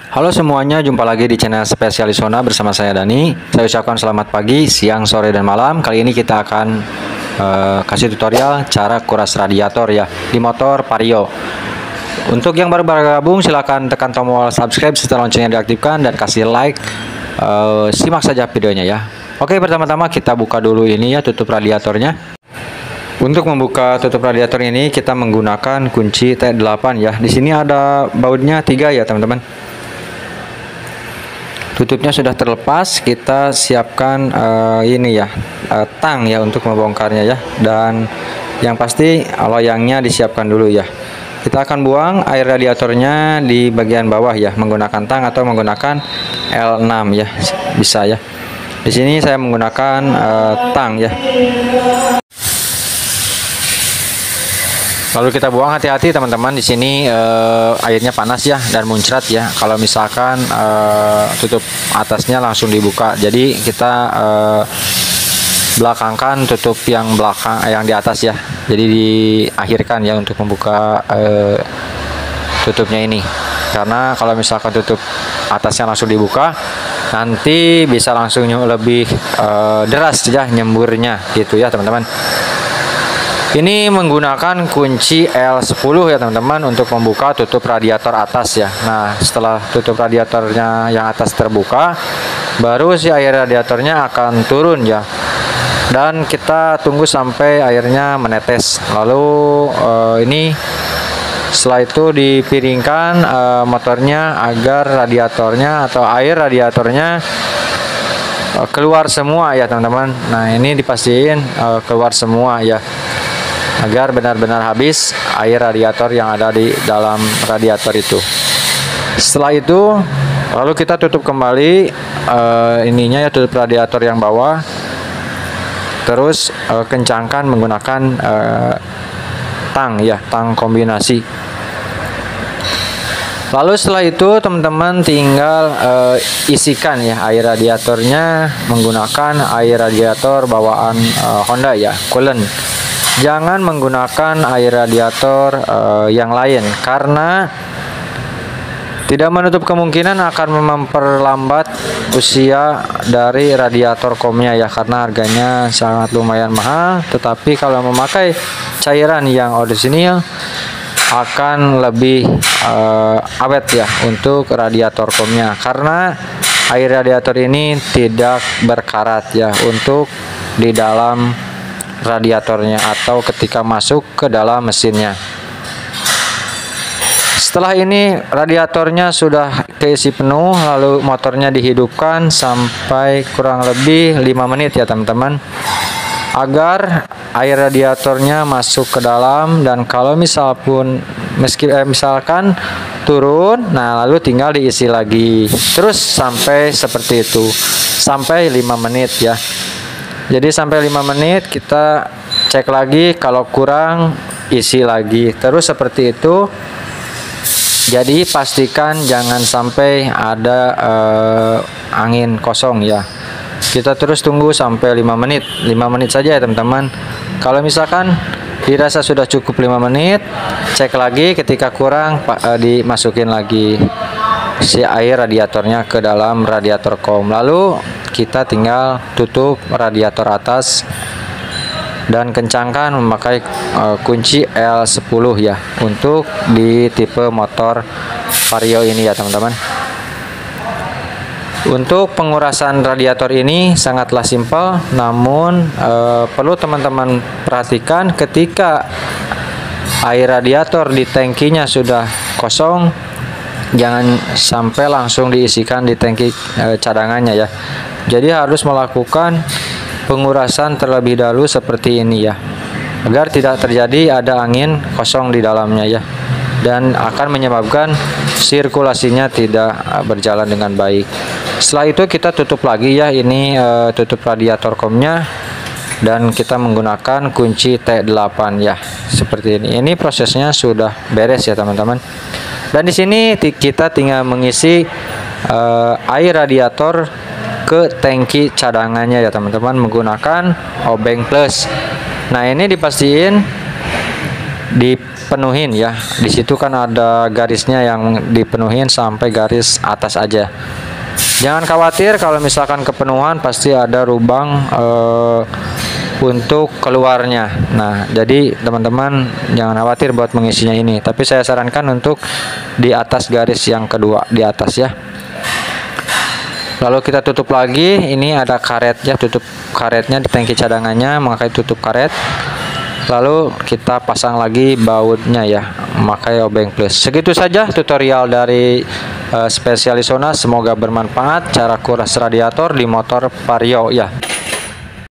Halo semuanya, jumpa lagi di channel Spesialis Honda bersama saya Dani. Saya ucapkan selamat pagi, siang, sore, dan malam. Kali ini kita akan kasih tutorial cara kuras radiator ya di motor Vario. Untuk yang baru bergabung, silahkan tekan tombol subscribe serta loncengnya diaktifkan dan kasih like. Simak saja videonya ya. Oke, pertama-tama kita buka dulu ini ya, tutup radiatornya. Untuk membuka tutup radiator ini kita menggunakan kunci T8 ya. Di sini ada bautnya 3 ya teman-teman. Tutupnya sudah terlepas, kita siapkan ini ya, tang ya untuk membongkarnya ya. Dan yang pasti loyangnya disiapkan dulu ya. Kita akan buang air radiatornya di bagian bawah ya, menggunakan tang atau menggunakan L6 ya, bisa ya. Di sini saya menggunakan tang ya. Lalu kita buang, hati-hati teman-teman, di sini airnya panas ya dan muncrat ya. Kalau misalkan tutup atasnya langsung dibuka, jadi kita belakangkan tutup yang belakang, yang di atas ya. Jadi diakhirkan ya untuk membuka tutupnya ini. Karena kalau misalkan tutup atasnya langsung dibuka, nanti bisa langsung lebih deras ya nyemburnya gitu ya teman-teman. Ini menggunakan kunci L10 ya teman-teman untuk membuka tutup radiator atas ya. Nah, setelah tutup radiatornya yang atas terbuka, baru si air radiatornya akan turun ya. Dan kita tunggu sampai airnya menetes. Lalu ini setelah itu dipiringkan motornya agar radiatornya atau air radiatornya keluar semua ya teman-teman. Nah, ini dipastiin keluar semua ya, agar benar-benar habis air radiator yang ada di dalam radiator itu. Setelah itu lalu kita tutup kembali ininya ya, tutup radiator yang bawah. Terus kencangkan menggunakan tang ya, tang kombinasi. Lalu setelah itu teman-teman tinggal isikan ya air radiatornya menggunakan air radiator bawaan Honda ya, coolant. Jangan menggunakan air radiator yang lain, karena tidak menutup kemungkinan akan memperlambat usia dari radiator komnya ya, karena harganya sangat lumayan mahal. Tetapi kalau memakai cairan yang orisinil akan lebih awet ya untuk radiator komnya, karena air radiator ini tidak berkarat ya untuk di dalam radiatornya atau ketika masuk ke dalam mesinnya. Setelah ini radiatornya sudah keisi penuh, lalu motornya dihidupkan sampai kurang lebih 5 menit ya teman-teman, agar air radiatornya masuk ke dalam. Dan kalau misalkan turun, nah lalu tinggal diisi lagi terus sampai seperti itu, sampai 5 menit ya. Jadi sampai 5 menit kita cek lagi, kalau kurang isi lagi terus seperti itu. Jadi pastikan jangan sampai ada angin kosong ya. Kita terus tunggu sampai 5 menit 5 menit saja ya teman-teman. Kalau misalkan dirasa sudah cukup 5 menit, cek lagi, ketika kurang dimasukin lagi si air radiatornya ke dalam radiator kom. Lalu kita tinggal tutup radiator atas dan kencangkan memakai kunci L10 ya untuk di tipe motor Vario ini ya teman-teman. Untuk pengurasan radiator ini sangatlah simpel, namun perlu teman-teman perhatikan ketika air radiator di tangkinya sudah kosong, jangan sampai langsung diisikan di tangki cadangannya ya. Jadi harus melakukan pengurasan terlebih dahulu seperti ini ya, agar tidak terjadi ada angin kosong di dalamnya ya, dan akan menyebabkan sirkulasinya tidak berjalan dengan baik. Setelah itu kita tutup lagi ya, ini tutup radiator komnya, dan kita menggunakan kunci T8 ya, seperti ini. Ini prosesnya sudah beres ya teman-teman. Dan di sini kita tinggal mengisi air radiator ke tangki cadangannya ya teman-teman, menggunakan obeng plus. Nah, ini dipastiin dipenuhin ya. Di situ kan ada garisnya yang dipenuhin sampai garis atas aja. Jangan khawatir kalau misalkan kepenuhan, pasti ada lubang untuk keluarnya. Nah, jadi teman-teman jangan khawatir buat mengisinya ini, tapi saya sarankan untuk di atas garis yang kedua di atas ya. Lalu kita tutup lagi, ini ada karetnya, tutup karetnya di tangki cadangannya, memakai tutup karet. Lalu kita pasang lagi bautnya ya, memakai obeng plus. Segitu saja tutorial dari spesialis Sonas, semoga bermanfaat cara kuras radiator di motor Vario ya.